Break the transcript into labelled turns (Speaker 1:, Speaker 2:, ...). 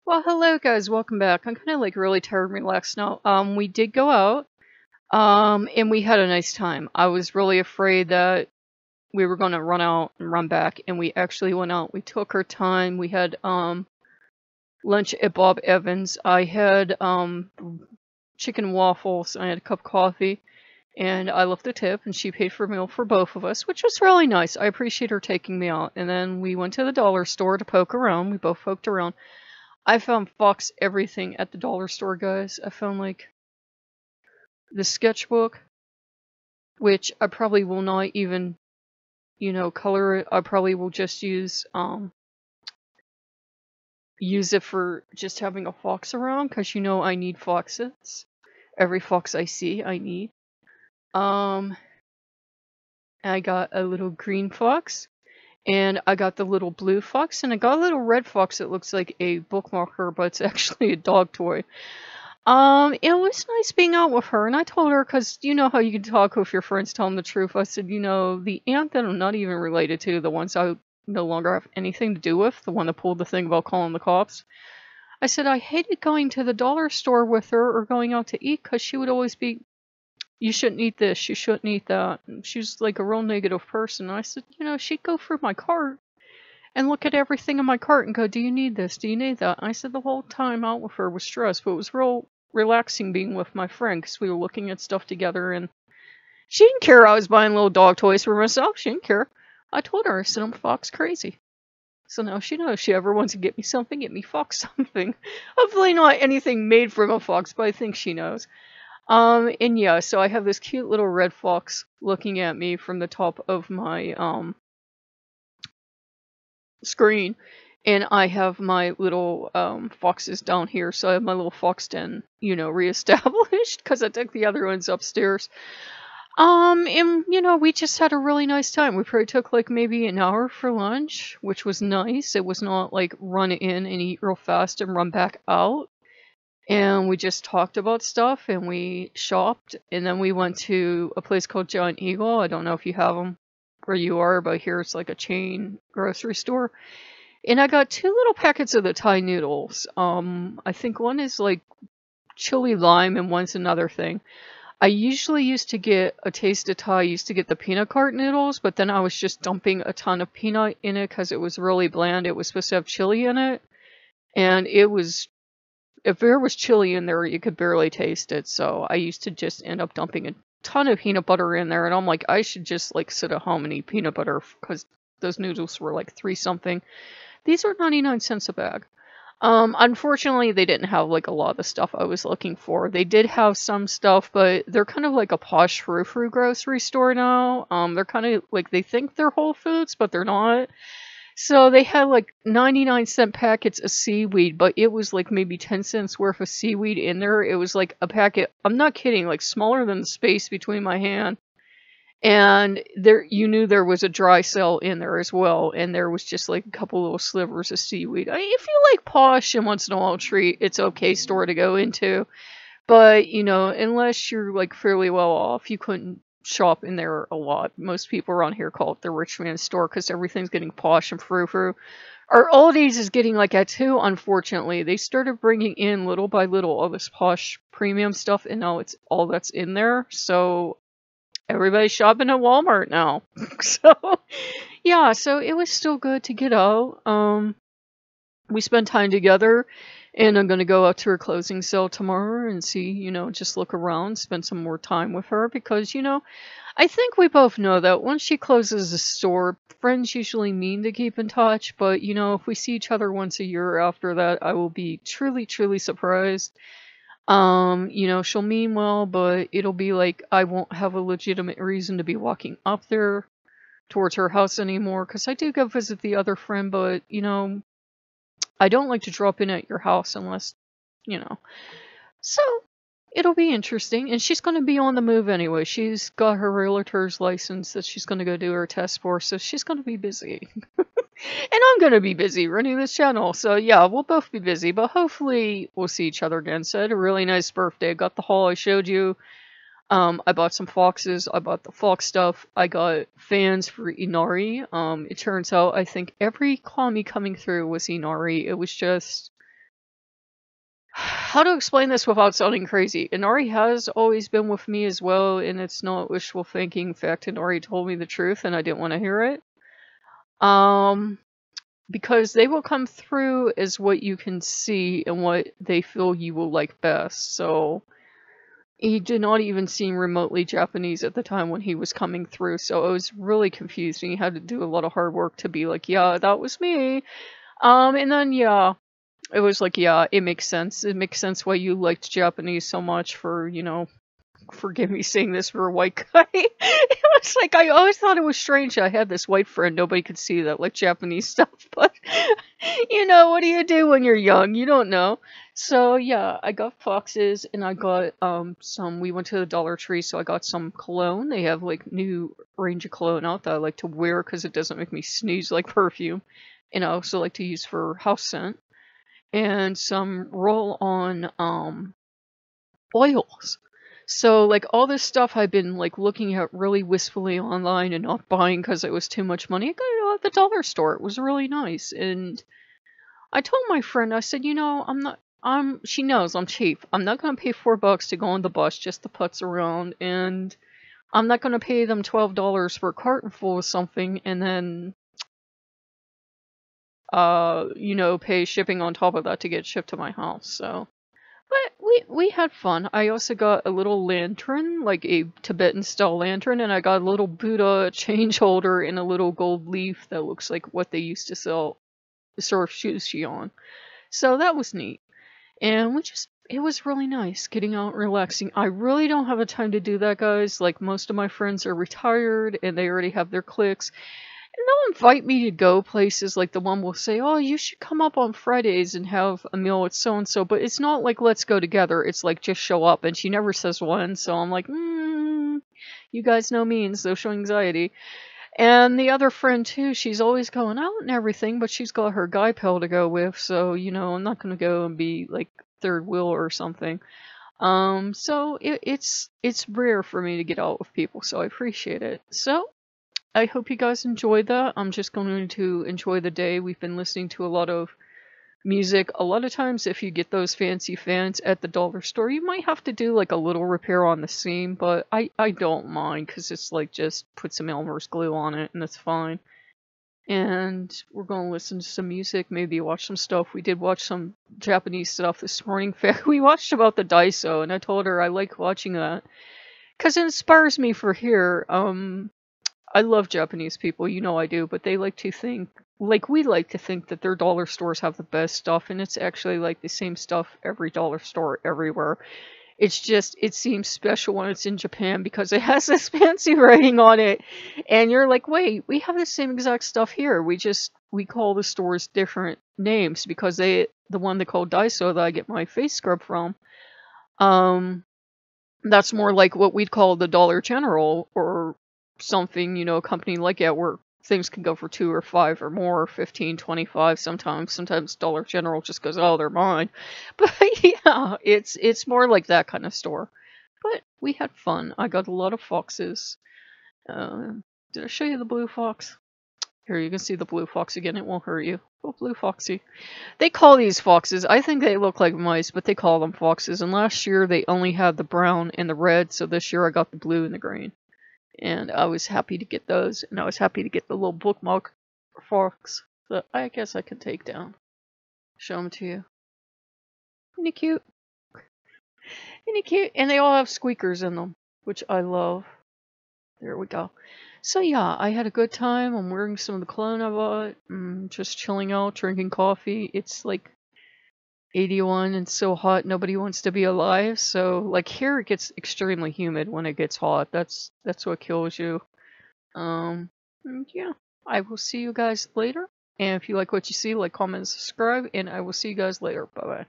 Speaker 1: Well, hello guys, welcome back. I'm kind of like really tired and relaxed now. We did go out, and we had a nice time. I was really afraid that we were gonna run out and run back, and we actually went out. We took our time. We had lunch at Bob Evans. I had chicken and waffles. I had a cup of coffee, and I left a tip, and she paid for a meal for both of us, which was really nice. I appreciate her taking me out. And then we went to the dollar store to poke around. We both poked around. I found Fox everything at the dollar store, guys. I found like the sketchbook, which I probably will not even, color it. I probably will just use it for just having a fox around, because I need foxes. Every fox I see, I need. Um, I got a little green fox, and I got the little blue fox, and I got a little red fox that looks like a bookmarker, but it's actually a dog toy. It was nice being out with her, and I told her, because you know how you can talk with your friends, tell them the truth. I said, the aunt that I'm not even related to, the ones I no longer have anything to do with, the one that pulled the thing about calling the cops. I said, I hated going to the dollar store with her or going out to eat, because she would always be, you shouldn't eat this, you shouldn't eat that. And she's like a real negative person. And I said, she'd go through my cart and look at everything in my cart and go, do you need this? Do you need that? And I said the whole time out with her was stress, but it was real relaxing being with my friend, because we were looking at stuff together, and she didn't care I was buying little dog toys for myself. She didn't care. I told her, I said, I'm fox crazy. So now she knows, if she ever wants to get me something, get me fox something. Hopefully not anything made from a fox, but I think she knows. And yeah, so I have this cute little red fox looking at me from the top of my screen, and I have my little foxes down here. So I have my little fox den, reestablished, because I took the other ones upstairs. And we just had a really nice time. We probably took like maybe an hour for lunch, which was nice. It was not like run in and eat real fast and run back out. And we just talked about stuff, and we shopped, and then we went to a place called Giant Eagle. I don't know if you have them where you are, but here it's like a chain grocery store. And I got 2 little packets of the Thai noodles. I think one is like chili lime and one's another thing. I usually used to get a taste of Thai, used to get the peanut cart noodles, but then I was just dumping a ton of peanut in it because it was really bland. It was supposed to have chili in it, and if there was chili in there, you could barely taste it. So I used to just end up dumping a ton of peanut butter in there, and I'm like, I should just like sit at home and eat peanut butter, because those noodles were like 3 something. These are 99 cents a bag. Unfortunately, they didn't have like a lot of the stuff I was looking for. They did have some stuff, but they're kind of like a posh frou-frou grocery store now. They're kind of like, they think they're Whole Foods, but they're not. So they had like 99-cent packets of seaweed, but it was like maybe 10 cents worth of seaweed in there. It was like a packet, I'm not kidding, like smaller than the space between my hand. And there, you knew there was a dry cell in there as well, and there was just like a couple little slivers of seaweed. I mean, if you like posh and once in a while treat, it's okay store to go into. But, unless you're like fairly well off, you couldn't shop in there a lot. Most people around here call it the rich man's store, because everything's getting posh and frou-frou. Our Aldi's is getting like that too, unfortunately. They started bringing in little by little all this posh premium stuff, and now it's all that's in there. So everybody's shopping at Walmart now. So yeah, so it was still good to get out. We spent time together, and I'm gonna go out to her closing sale tomorrow and see, just look around, spend some more time with her, because I think we both know that once she closes the store, friends usually mean to keep in touch, but if we see each other once a year after that, I will be truly, truly surprised. She'll mean well, but it'll be like I won't have a legitimate reason to be walking up there towards her house anymore, because I do go visit the other friend, but, I don't like to drop in at your house unless, So, it'll be interesting, and she's going to be on the move anyway. She's got her realtor's license that she's going to go do her test for, so she's going to be busy. And I'm going to be busy running this channel, so yeah, we'll both be busy, but hopefully we'll see each other again. So I had a really nice birthday. I got the haul I showed you. I bought some foxes. I bought the fox stuff. I got fans for Inari. It turns out I think every Kwami coming through was Inari. It was just how to explain this without sounding crazy? Inari has always been with me as well, and it's not wishful thinking. In fact, Inari told me the truth, and I didn't want to hear it. Because they will come through as what you can see and what they feel you will like best. So he did not even seem remotely Japanese at the time when he was coming through, so it was really confusing. He had to do a lot of hard work to be like, yeah, that was me. And then, yeah, it was like, yeah, it makes sense. It makes sense why you liked Japanese so much for, forgive me saying this for a white guy. It was like, I always thought it was strange I had this white friend. Nobody could see that, like Japanese stuff, but what do you do when you're young? You don't know. So yeah, I got foxes and I got we went to the Dollar Tree, so I got some cologne. They have like new range of cologne out that I like to wear because it doesn't make me sneeze like perfume. And I also like to use for house scent. And some roll-on oils. So like all this stuff I've been like looking at really wistfully online and not buying because it was too much money. I got it all at the dollar store. It was really nice. And I told my friend, I said, she knows I'm cheap. I'm not going to pay $4 to go on the bus just to putz around. And I'm not going to pay them $12 for a carton full of something and then, pay shipping on top of that to get shipped to my house. So. But we had fun. I also got a little lantern, like a Tibetan style lantern, and I got a little Buddha change holder and a little gold leaf that looks like what they used to serve sushi on. So that was neat. And it was really nice getting out and relaxing. I really don't have the time to do that, guys. Like most of my friends are retired and they already have their cliques. And they'll invite me to go places, like the one will say, oh, you should come up on Fridays and have a meal with so-and-so, but it's not like, let's go together, it's like, just show up, and she never says when, so I'm like, you guys know me and social anxiety. And the other friend, too, she's always going out and everything, but she's got her guy pal to go with, so, I'm not gonna go and be, like, third wheel or something. So it's rare for me to get out with people, so I appreciate it. So, I hope you guys enjoyed that. I'm just going to enjoy the day. We've been listening to a lot of music. A lot of times if you get those fancy fans at the dollar store, you might have to do like a little repair on the seam, but I don't mind because it's like just put some Elmer's glue on it and it's fine. And we're going to listen to some music, maybe watch some stuff. We did watch some Japanese stuff this morning. In fact, we watched about the Daiso, and I told her I like watching that because it inspires me for here. I love Japanese people, I do, but they like to think, like we like to think that their dollar stores have the best stuff, and it's actually like the same stuff every dollar store everywhere. It's just, it seems special when it's in Japan because it has this fancy writing on it, and you're like, wait, we have the same exact stuff here. We call the stores different names because the one they call Daiso that I get my face scrub from, that's more like what we'd call the Dollar General or something, a company like that where things can go for 2 or 5 or more, 15, 25 sometimes. Sometimes Dollar General just goes, oh, they're mine. But yeah, it's more like that kind of store. But we had fun. I got a lot of foxes. Did I show you the blue fox? Here, you can see the blue fox again. It won't hurt you. Oh, blue foxy. They call these foxes, I think they look like mice, but they call them foxes. And last year they only had the brown and the red, so this year I got the blue and the green. And I was happy to get those, and I was happy to get the little bookmark fox that I guess I can take down. Show them to you. Isn't he cute? Isn't he cute? And they all have squeakers in them, which I love. There we go. So yeah, I had a good time. I'm wearing some of the cologne I bought. Just chilling out, drinking coffee. It's like 81 and so hot nobody wants to be alive. So like here it gets extremely humid when it gets hot. That's what kills you. Yeah, I will see you guys later. And if you like what you see, like, comment, and subscribe, and I will see you guys later. Bye bye.